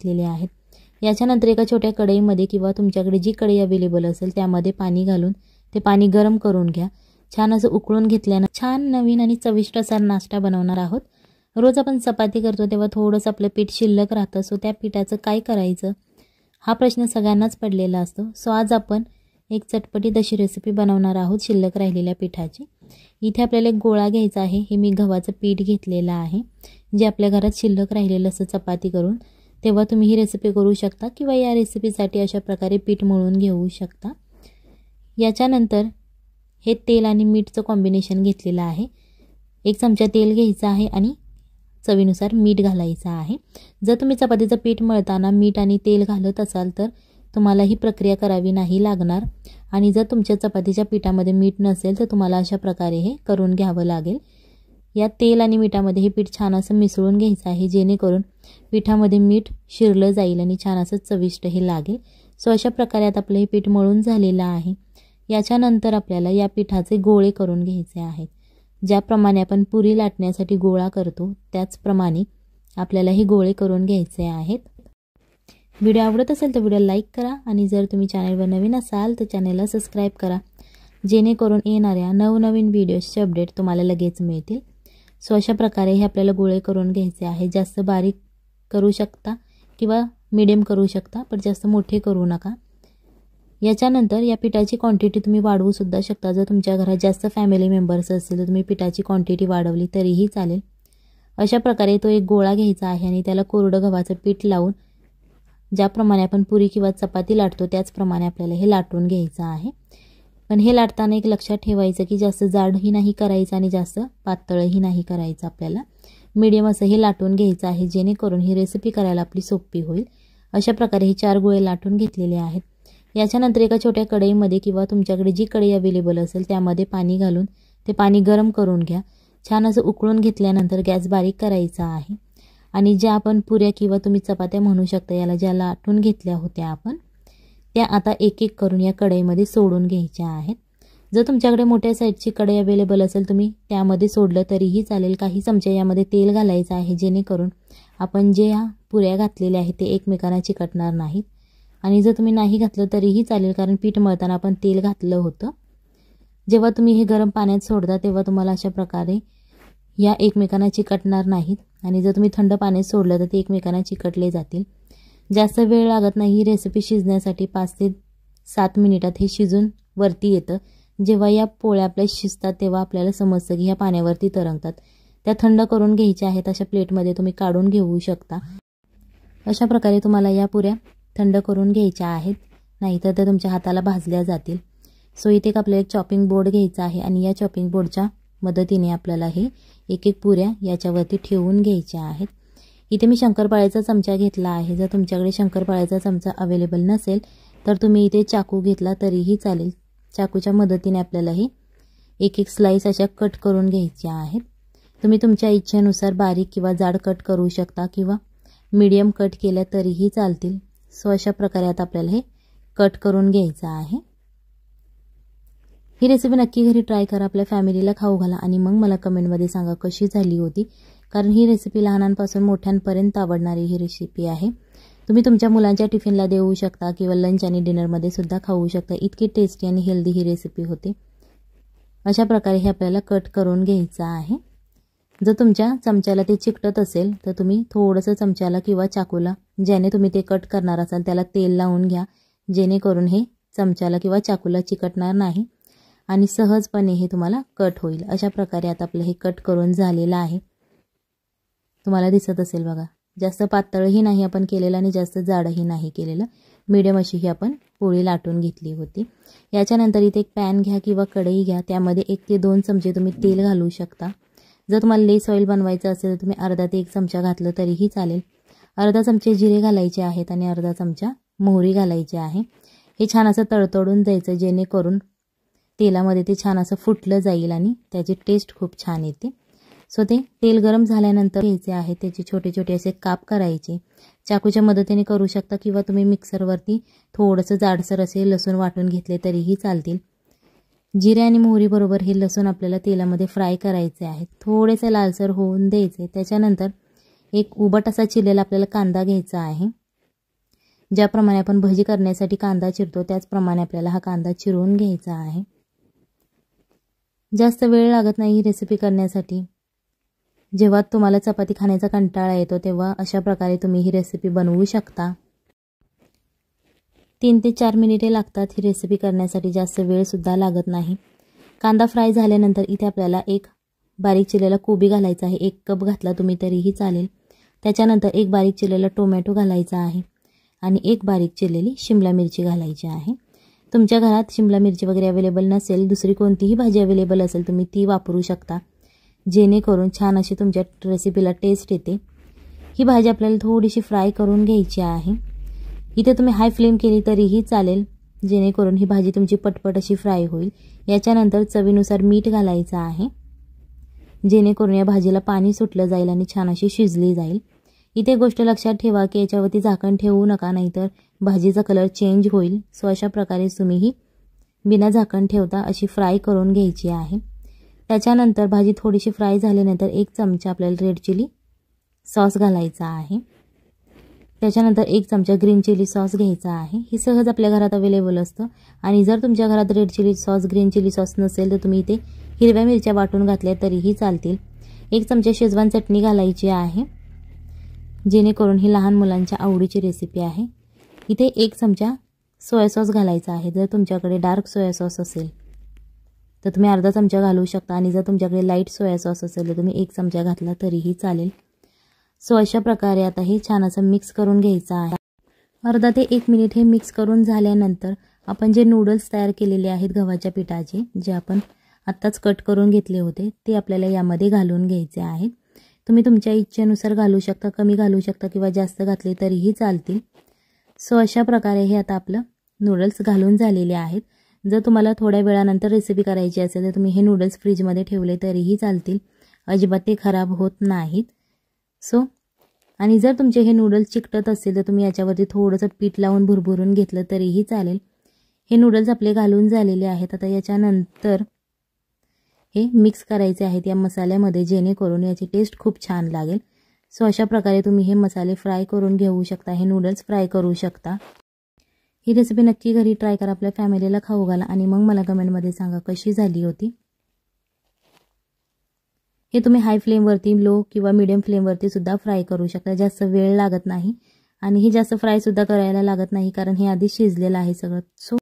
घेतलेले आहेत। याच्यानंतर एका छोट्या कढईमध्ये किंवा तुमच्याकडे जी कढई अवेलेबल असेल त्यामध्ये पाणी घालून ते पाणी गरम करून घ्या। छान असं उकळून घेतल्यानंतर छान नवीन आणि चविष्ट असा नाश्ता बनवणार आहोत। रोज आपण चपाती करतो तेव्हा थोडंसं आपलं पीठ शिल्लक राहतं, सो त्या पिठाचं काय करायचं हा प्रश्न सगळ्यांनाच पडलेला असतो। सो आज आपण एक चटपटीत अशी रेसिपी बनवणार आहोत शिल्लक राहिलेल्या पिठाची। इथे आपल्याला एक गोळा घ्यायचा आहे। हे मी गव्हाचं पीठ घेतलेलं आहे, जे आपल्या घरात शिल्लक राहिलेलं असं चपाती करून तेव्हा तुम्ही ही रेसिपी करू शकता किंवा या रेसिपीसाठी अशा प्रकारे पीठ मळून घेऊ शकता। याच्यानंतर हे तेल आणि मीठचं कॉम्बिनेशन घेतलेलं आहे। 1 चमचा तेल घ्यायचं आहे आणि चवीनुसार मीठ घालायचं आहे। जर तुम्ही चपातीचं पीठ मळताना मीठ आणि तेल घालत असाल तर तुम्हाला ही प्रक्रिया करावी नाही लागणार, आणि जर तुमच्या चपातीच्या पिठामध्ये मीठ नसेल तर तुम्हाला अशा प्रकारे हे करून घ्यावं लागेल। या तेल आणि मिठामध्ये हे पीठ छान असं मिसळून घ्यायचं आहे, जेणेकरून पिठामध्ये मीठ शिरलं जाईल आणि छान असं चविष्ट हे लागेल। सो अशा प्रकारे आता आपलं हे पीठ मळून झालेलं आहे। याच्यानंतर आपल्याला या पिठाचे गोळे करून घ्यायचे आहेत। ज्याप्रमाणे आपण पुरी लाटण्यासाठी गोळा करतो त्याचप्रमाणे आपल्याला हे गोळे करून घ्यायचे आहेत। व्हिडिओ आवडत असेल तर व्हिडिओ लाईक करा, आणि जर तुम्ही चॅनलवर नवीन असाल तर चॅनलला सबस्क्राईब करा, जेणेकरून येणाऱ्या नवनवीन व्हिडिओजचे अपडेट तुम्हाला लगेच मिळतील। सो अशा प्रकारे हे आपल्याला गोळे करून घ्यायचे आहे। जास्त बारीक करू शकता किंवा मीडियम करू शकता, पण जास्त मोठे करू नका। याच्यानंतर या पिठाची क्वांटिटी तुम्ही वाढवू सुद्धा शकता। जर तुमच्या घरात जास्त फॅमिली मेंबर्स असतील तर तुम्ही पिठाची क्वांटिटी वाढवली तरीही चालेल। अशा प्रकारे तो एक गोळा घ्यायचा आहे आणि त्याला कोरडं गव्हाचं पीठ लावून ज्याप्रमाणे आपण पुरी किंवा चपाती लाटतो त्याचप्रमाणे आपल्याला हे लाटून घ्यायचं आहे। पण हे लाटताना एक लक्षात ठेवायचं की जास्त जाडही नाही करायचं आणि जास्त पातळही नाही करायचं। आपल्याला मीडियम असं हे लाटून घ्यायचं आहे, जेणेकरून ही रेसिपी करायला आपली सोपी होईल। अशा प्रकारे हे 4 गोळे लाटून घेतलेले आहेत। याच्यानंतर एका छोट्या कढईमध्ये किंवा तुमच्याकडे जी कढई अवेलेबल असेल त्यामध्ये पाणी घालून ते पाणी गरम करून घ्या। छान असं उकळून घेतल्यानंतर गॅस बारीक करायचा आहे, आणि ज्या आपण पुऱ्या किंवा तुम्ही चपात्या म्हणू शकता याला ज्या लाटून घेतल्या होत्या आपण, त्या आता एक एक करून या कढईमध्ये सोडून घ्यायच्या आहेत। जर तुमच्याकडे मोठ्या साईजची कढई अवेलेबल असेल तुम्ही त्यामध्ये सोडलं तरीही चालेल। काही चमचे यामध्ये तेल घालायचं आहे, जेणेकरून आपण जे ह्या पुऱ्या घातलेल्या आहेत ते एकमेकांना चिकटणार नाहीत। आणि जर तुम्ही नाही घातलं तरीही चालेल, कारण पीठ मळताना आपण तेल घातलं होतं। जेव्हा तुम्ही हे गरम पाण्यात सोडता तेव्हा तुम्हाला अशा प्रकारे या एकमेकांना चिकटणार नाहीत, आणि जर तुम्ही थंड पाण्यात सोडलं तर ते एकमेकांना चिकटले जातील। जास्त वेळ लागत नाही ही रेसिपी शिजण्यासाठी। 5 ते 7 मिनिटात हे शिजून वरती येतं। जेव्हा या पोळ्या आपल्या शिजतात तेव्हा आपल्याला समजतं की ह्या पाण्यावरती तरंगतात। त्या थंड करून घ्यायच्या आहेत। अशा प्लेटमध्ये तुम्ही काढून घेऊ शकता। अशा प्रकारे तुम्हाला या पुऱ्या थंड करून घ्यायच्या आहेत, नाहीतर त्या तुमच्या हाताला भाजल्या जातील। सो इथे आपल्याला एक चॉपिंग बोर्ड घ्यायचा आहे, आणि या चॉपिंग बोर्डच्या मदतीने आपल्याला हे एक एक पुऱ्या याच्यावरती ठेवून घ्यायच्या आहेत। इथे मी शंकरपाळ्याचा चमचा घेतला आहे। जर तुमच्याकडे शंकरपाळ्याचा चमचा अवेलेबल नसेल तर तुम्ही इथे चाकू घेतला तरीही चालेल। चाकूच्या मदतीने आपल्याला हे एक एक स्लाइस अशा कट करून घ्यायच्या आहेत। तुम्ही तुमच्या इच्छेनुसार बारीक किंवा जाड कट करू शकता किंवा मीडियम कट केल्या तरीही चालतील। सो अशा प्रकारे आता आपल्याला हे कट करून घ्यायचं आहे। ही रेसिपी नक्की घरी ट्राय करा, आपल्या फॅमिलीला खाऊ घाला, आणि मग मला कमेंटमध्ये सांगा कशी झाली होती, कारण ही रेसिपी लहानांपासून मोठ्यांपर्यंत आवडणारी ही रेसिपी आहे। तुम्ही तुमच्या मुलांच्या टिफिनला देऊ शकता किंवा लंच आणि डिनरमध्ये सुद्धा खाऊ शकता। इतकी टेस्टी आणि हेल्दी ही रेसिपी होते। अशा प्रकारे हे आपल्याला कट करून घ्यायचं आहे। जर तुमच्या चमच्याला ते चिकटत असेल तर तुम्ही थोडंसं चमच्याला किंवा चाकूला ज्याने तुम्ही ते कट करणार असाल त्याला तेल लावून घ्या, जेणेकरून हे चमच्याला किंवा चाकूला चिकटणार नाही आणि सहजपणे हे तुम्हाला कट होईल। अशा प्रकारे आता आपलं हे कट करून झालेलं आहे। तुम्हाला दिसत असेल बघा, जास्त पातळही नाही आपण केलेलं आणि जास्त जाडही नाही केलेलं, मीडियम अशी ही आपण पोळी लाटून घेतली होती। याच्यानंतर इथे एक पॅन घ्या किंवा कढई घ्या, त्यामध्ये 1 ते 2 चमचे तुम्ही तेल घालू शकता। जर तुम्हाला लेस ऑइल बनवायचं असेल तर तुम्ही अर्धा ते 1 चमचा घातलं तरीही चालेल। अर्धा चमचे जिरे घालायचे आहेत आणि अर्धा चमचा मोहरी घालायची आहे। हे छान असं तडतडून द्यायचं, जेणेकरून तेलामध्ये ते छान असं फुटलं जाईल आणि त्याची टेस्ट खूप छान येते। सो ते तेल गरम झाल्यानंतर घ्यायचे आहे, त्याचे छोटे छोटे असे काप करायचे। चाकूच्या मदतीने करू शकता किंवा तुम्ही मिक्सरवरती थोडंसं जाडसर असे लसूण वाटून घेतले तरीही चालतील। जिरे आणि मोहरी बरोबर हे लसूण आपल्याला तेलामध्ये फ्राय करायचे आहे, थोडेसे लालसर होऊन द्यायचे। त्याच्यानंतर एक उभट असा चिरलेला आपल्याला कांदा घ्यायचा आहे, ज्याप्रमाणे आपण भजी करण्यासाठी कांदा चिरतो त्याचप्रमाणे आपल्याला हा कांदा चिरून घ्यायचा आहे। जास्त वेळ लागत नाही ही रेसिपी करण्यासाठी। जेव्हा तुम्हाला चपाती खाण्याचा कंटाळा येतो तेव्हा अशा प्रकारे तुम्ही ही रेसिपी बनवू शकता। 3 ते 4 मिनिटे लागतात ही रेसिपी करण्यासाठी, जास्त वेळ सुद्धा लागत नाही। कांदा फ्राय झाल्यानंतर इथे आपल्याला एक बारीक चिरलेला कोबी घालायचा आहे। 1 कप घातला तुम्ही तरीही चालेल। त्याच्यानंतर एक बारीक चिरलेला टोमॅटो घालायचा आहे आणि एक बारीक चिरलेली शिमला मिरची घालायची आहे। तुमच्या घरात शिमला मिरची वगैरे अवेलेबल नसेल, दुसरी कोणतीही भाजी अवेलेबल असेल तुम्ही ती वापरू शकता, जेणेकरून छान अशी तुमच्या रेसिपीला टेस्ट येते। ही भाजी आपल्याला थोडीशी फ्राय करून घ्यायची आहे। इथे तुम्ही हाय फ्लेम केली तरीही चालेल, जेणेकरून ही भाजी तुमची पटपट अशी फ्राय होईल। याच्यानंतर चवीनुसार मीठ घालायचं आहे, जेणेकरून या भाजीला पाणी सुटलं जाईल आणि छान अशी शिजली जाईल। इथे गोष्ट लक्षात ठेवा की याच्यावरती झाकण ठेवू नका, नाहीतर भाजीचा कलर चेंज होईल। सो अशा प्रकारे तुम्ही ही बिना झाकण ठेवता अशी फ्राय करून घ्यायची आहे। त्याच्यानंतर भाजी थोडीशी फ्राय झाल्यानंतर 1 चमचा आपल्याला रेड चिली सॉस घालायचा आहे। त्याच्यानंतर 1 चमचा ग्रीन चिली सॉस घ्यायचा आहे। ही सहज आपल्या घरात अवेलेबल असतं आणि जर तुमच्या घरात red chilli sauce green chilli sauce नसेल तर तुम्ही इथे हिरव्या मिरच्या वाटून घातल्या तरीही चालतील। 1 चमचा शेजवान चटणी घालायची आहे, जेणेकरून ही लहान मुलांच्या आवडीची रेसिपी आहे। इथे 1 चमचा सोया सॉस घालायचा आहे। जर तुमच्याकडे डार्क सोया सॉस असेल तर तुम्ही अर्धा चमचा घालू शकता आणि जर तुमच्याकडे लाईट सोया सॉस असेल तर तुम्ही 1 चमचा घातला तरीही चालेल। सो अशा प्रकारे आता हे छान असं मिक्स करून घ्यायचं आहे। अर्धा ते 1 मिनिट हे मिक्स करून झाल्यानंतर आपण जे नूडल्स तयार केलेले आहेत गव्हाच्या पिठाचे, जे आपण आत्ताच कट करून घेतले होते, ते आपल्याला यामध्ये घालून घ्यायचे आहेत। तुम्ही तुमच्या इच्छेनुसार घालू शकता, कमी घालू शकता किंवा जास्त घातले तरीही चालतील। सो अशा प्रकारे हे आता आपलं नूडल्स घालून झालेले आहेत। जर तुम्हाला थोड्या वेळानंतर रेसिपी करायची असेल तर तुम्ही हे नूडल्स फ्रीजमध्ये ठेवले तरीही चालतील, अजिबात ते खराब होत नाहीत। सो आणि जर तुमचे हे नूडल्स चिकटत असतील तर तुम्ही याच्यावरती थोडंसं पीठ लावून भुरभुरून घेतलं तरीही चालेल। हे नूडल्स आपले घालून झालेले आहेत। आता याच्यानंतर हे मिक्स करायचे आहेत या मसाल्यामध्ये, जेणेकरून याची टेस्ट खूप छान लागेल। सो अशा प्रकारे तुम्ही हे मसाले फ्राय करून घेऊ शकता, हे नूडल्स फ्राय करू शकता। ही रेसिपी नक्की घरी ट्राय करा, आपल्या फॅमिलीला खाऊ घाला आणि मग मला कमेंटमध्ये सांगा कशी झाली होती। हे तुम्ही हाय फ्लेमवरती, लो किंवा मीडियम फ्लेमवरती सुद्धा फ्राय करू शकता, जास्त वेळ लागत नाही आणि हे जास्त फ्राय सुद्धा करायला लागत नाही कारण हे आधी शिजलेलं आहे सगळं। सो